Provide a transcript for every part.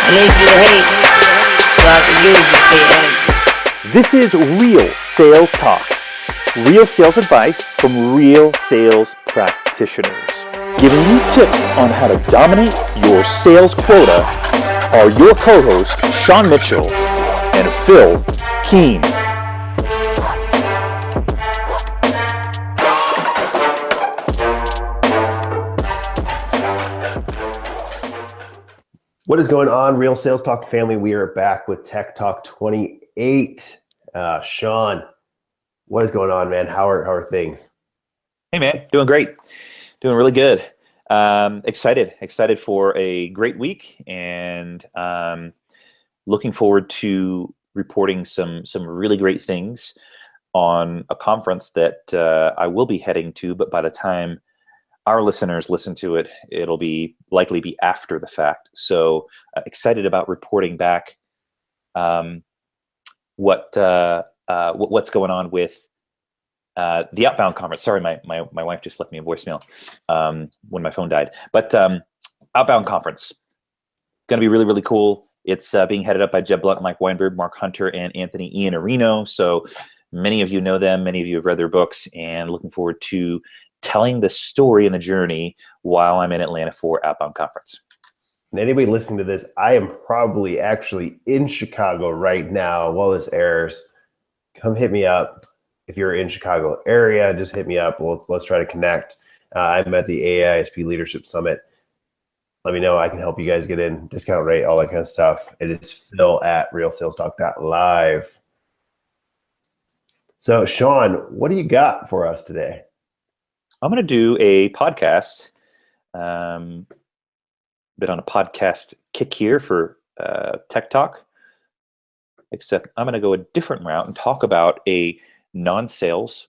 I need you to hate so I can use you for your energy. This is Real Sales Talk. Real sales advice from real sales practitioners. Giving you tips on how to dominate your sales quota are your co-hosts Sean Mitchell and Phil Keene. What is going on, Real Sales Talk family? We are back with Tech Talk 28. Sean, what is going on, man? How are things? Hey, man. Doing great. Doing really good. Excited for a great week, and looking forward to reporting some really great things on a conference that I will be heading to, but by the time our listeners listen to it, it'll likely be after the fact. So excited about reporting back what's going on with the Outbound conference. Sorry, my wife just left me a voicemail when my phone died. But Outbound conference, going to be really, really cool. It's being headed up by Jeb Blunt, Mike Weinberg, Mark Hunter, and Anthony Iannarino. So many of you know them. Many of you have read their books, and looking forward to telling the story and the journey while I'm in Atlanta for Outbound conference. And anybody listening to this, I am probably actually in Chicago right now while this airs. Come hit me up. If you're in Chicago area, just hit me up. Let's try to connect. I'm at the AISP Leadership Summit. Let me know. I can help you guys get in, discount rate, all that kind of stuff. It is Phil at realsalestalk.live. So Sean, what do you got for us today? I'm going to do a podcast, been on a podcast kick here for Tech Talk, except I'm going to go a different route and talk about a non-sales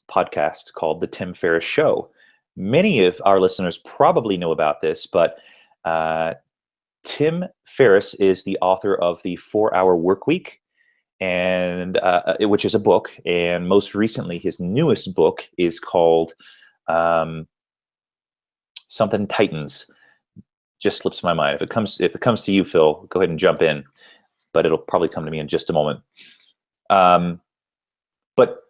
podcast called The Tim Ferris Show. Many of our listeners probably know about this, but Tim Ferris is the author of the 4-Hour Workweek, and which is a book, and most recently his newest book is called something Titans. Just slips my mind. If it comes to you, Phil, go ahead and jump in, but it'll probably come to me in just a moment. But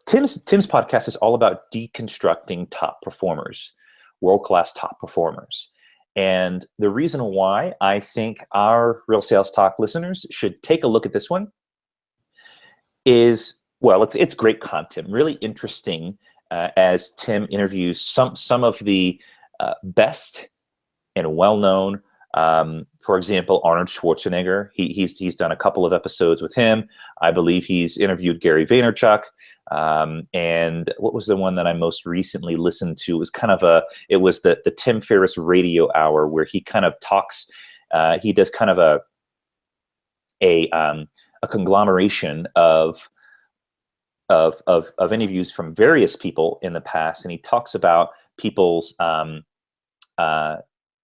Tim's podcast is all about deconstructing top performers, world-class top performers. And the reason why I think our Real Sales Talk listeners should take a look at this one is, well, it's great content, really interesting, as Tim interviews some of the best and well-known. For example, Arnold Schwarzenegger. He's done a couple of episodes with him. I believe he's interviewed Gary Vaynerchuk. And what was the one that I most recently listened to? It was the Tim Ferriss Radio Hour, where he kind of talks. He does kind of a conglomeration of interviews from various people in the past, and he talks about people's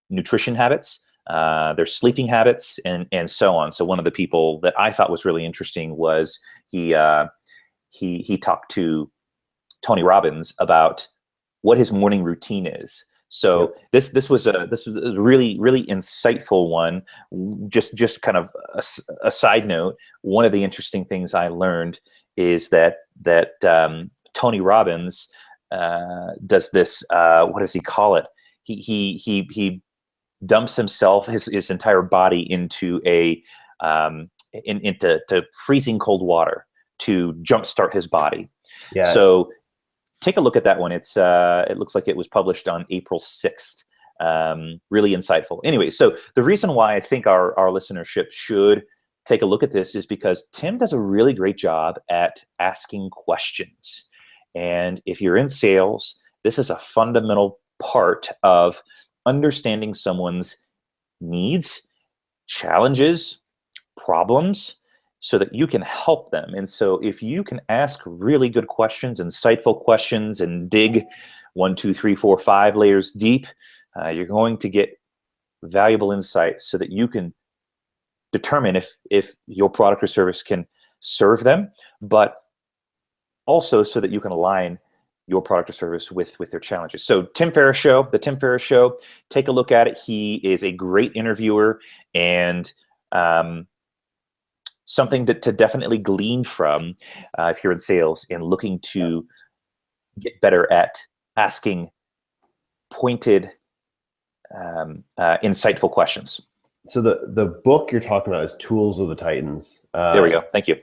nutrition habits, their sleeping habits, and so on. So one of the people that I thought was really interesting was he talked to Tony Robbins about what his morning routine is. So yep. this was a really, really insightful one. Just kind of a side note. One of the interesting things I learned is that Tony Robbins does this. What does he call it? He dumps himself, his entire body into into freezing cold water to jumpstart his body. Yeah. So take a look at that one. It looks like it was published on April 6th. Really insightful. Anyway, so the reason why I think our listenership should take a look at this is because Tim does a really great job at asking questions. And if you're in sales, this is a fundamental part of understanding someone's needs, challenges, problems, so that you can help them. And so if you can ask really good questions, insightful questions, and dig 1, 2, 3, 4, 5 layers deep, you're going to get valuable insights so that you can determine if your product or service can serve them, but also so that you can align your product or service with their challenges. So Tim Ferris Show, the Tim Ferris Show, take a look at it. He is a great interviewer, and something to definitely glean from if you're in sales and looking to get better at asking pointed, insightful questions. So the book you're talking about is Tools of the Titans. There we go. Thank you.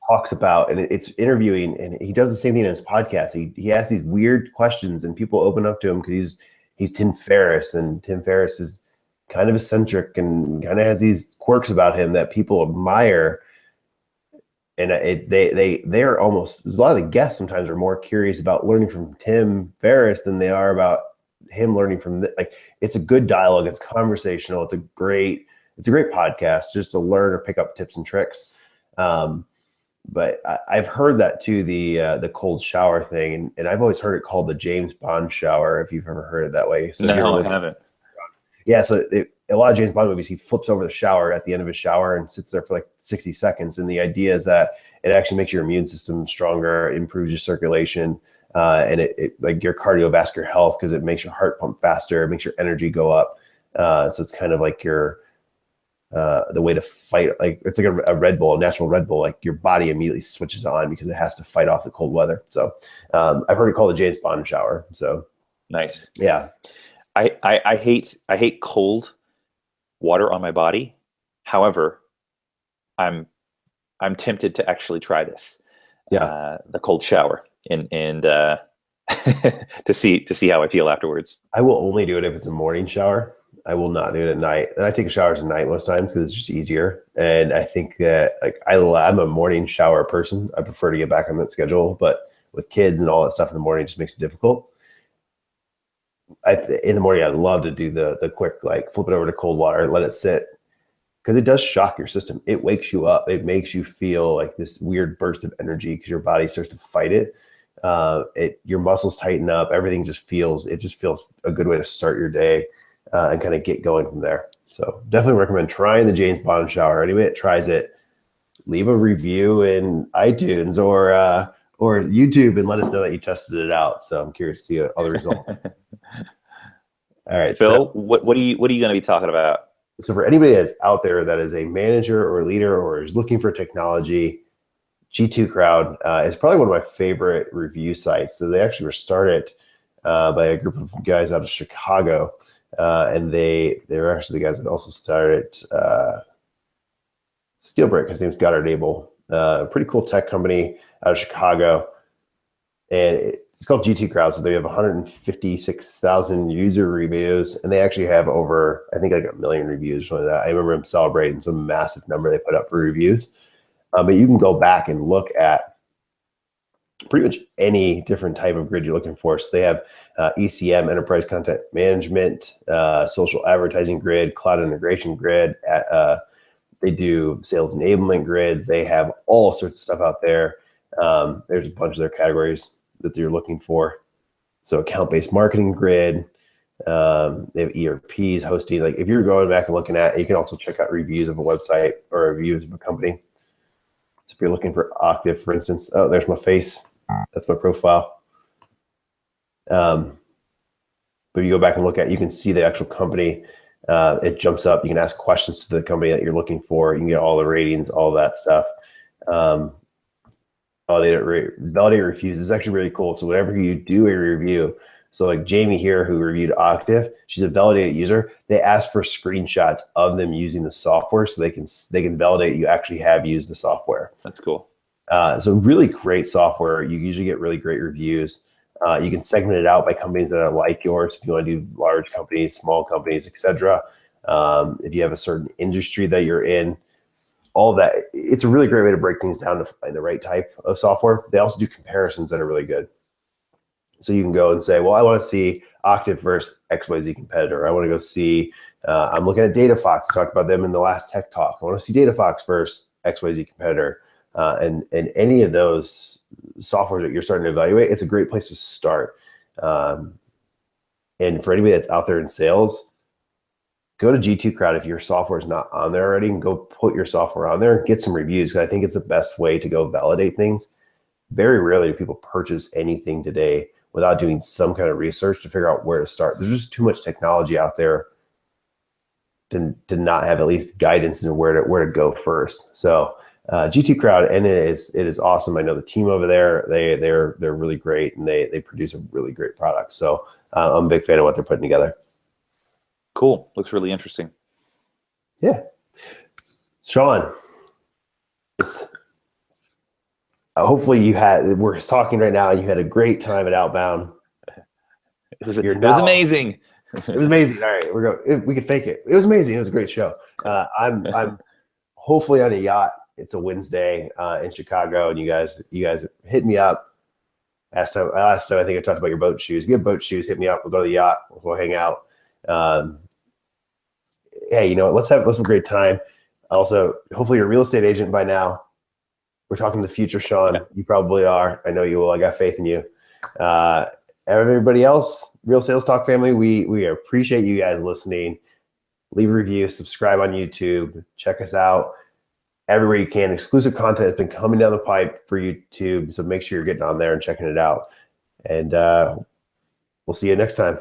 Talks about, and it's interviewing, and he does the same thing in his podcast. He asks these weird questions, and people open up to him because he's Tim Ferris, and Tim Ferris is kind of eccentric and kind of has these quirks about him that people admire. And they're almost, there's a lot of the guests sometimes are more curious about learning from Tim Ferris than they are about him learning from it's a good dialogue. It's conversational. It's a great podcast just to learn or pick up tips and tricks. But I've heard that too, the cold shower thing, and I've always heard it called the James Bond shower, if you've ever heard it that way. So no, I haven't. Yeah, so a lot of James Bond movies, he flips over the shower at the end of his shower and sits there for like 60 seconds. And the idea is that it actually makes your immune system stronger, improves your circulation, and it like your cardiovascular health, because it makes your heart pump faster, it makes your energy go up. So it's kind of like your the way to fight, like it's like a Red Bull, a natural Red Bull, like your body immediately switches on because it has to fight off the cold weather. So I've heard it called the James Bond shower. So nice. Yeah. I hate cold water on my body. However, I'm tempted to actually try this. Yeah. The cold shower and to see how I feel afterwards. I will only do it if it's a morning shower. I will not do it at night. And I take showers at night most times because it's just easier. And I think that I'm a morning shower person. I prefer to get back on that schedule, but with kids and all that stuff in the morning, it just makes it difficult. In the morning, I'd love to do the quick, flip it over to cold water and let it sit, because it does shock your system. It wakes you up. It makes you feel like this weird burst of energy because your body starts to fight it. Your muscles tighten up. Everything just feels a good way to start your day and kind of get going from there. So definitely recommend trying the James Bond shower. Anybody that tries it, leave a review in iTunes or YouTube and let us know that you tested it out. So I'm curious to see all the results. All right, Phil, so, what are you going to be talking about? So for anybody that's out there that is a manager or a leader or is looking for technology, G2 Crowd is probably one of my favorite review sites. So they actually were started by a group of guys out of Chicago, and they're actually the guys that also started Steelbrick. His name's Goddard Abel. Pretty cool tech company out of Chicago, and it's called G2 Crowd. So they have 156,000 user reviews, and they actually have over, I think, like 1 million reviews. Something like that. I remember them celebrating some massive number they put up for reviews. But you can go back and look at pretty much any different type of grid you're looking for. So they have ECM, Enterprise Content Management, social advertising grid, cloud integration grid. They do sales enablement grids. They have all sorts of stuff out there. There's a bunch of their categories that you're looking for. So account-based marketing grid. They have ERPs, hosting. Like if you're going back and looking at, you can also check out reviews of a website or reviews of a company. So if you're looking for Octave, for instance, oh, there's my face. That's my profile. But if you go back and look at, you can see the actual company. It jumps up. You can ask questions to the company that you're looking for. You can get all the ratings, all that stuff. Validate reviews is actually really cool. So whenever you do a review, so like Jamie here, who reviewed Octave, she's a validated user. They ask for screenshots of them using the software so they can validate you actually have used the software. That's cool. So really great software. You usually get really great reviews. You can segment it out by companies that are like yours. If you want to do large companies, small companies, etc. If you have a certain industry that you're in, all of that. It's a really great way to break things down to find the right type of software. They also do comparisons that are really good. So you can go and say, well, I want to see Octave versus XYZ competitor. I want to go see, I'm looking at DataFox, talked about them in the last Tech Talk. I want to see DataFox versus XYZ competitor. And any of those software that you're starting to evaluate, it's a great place to start. And for anybody that's out there in sales, go to G2 Crowd. If your software is not on there already, and go put your software on there and get some reviews. Because I think it's the best way to go validate things. Very rarely do people purchase anything today without doing some kind of research to figure out where to start. There's just too much technology out there to not have at least guidance into where to go first. So GT Crowd, and it is awesome. I know the team over there, they're really great, and they produce a really great product. So I'm a big fan of what they're putting together. Cool. Looks really interesting. Yeah. Sean, it's hopefully we're talking right now and you had a great time at Outbound. It was amazing. It was amazing. All right, we could fake it. It was amazing. It was a great show. I'm hopefully on a yacht. It's a Wednesday in Chicago, and you guys hit me up. Last time I think I talked about your boat shoes. If you have boat shoes, hit me up. We'll go to the yacht. We'll hang out. Hey, you know what? Let's have a great time. Also, hopefully you're a real estate agent by now. We're talking to the future, Sean. Yeah. You probably are. I know you will. I got faith in you. Everybody else, Real Sales Talk family, we appreciate you guys listening. Leave a review, subscribe on YouTube, check us out everywhere you can. Exclusive content has been coming down the pipe for YouTube, so make sure you're getting on there and checking it out. And we'll see you next time.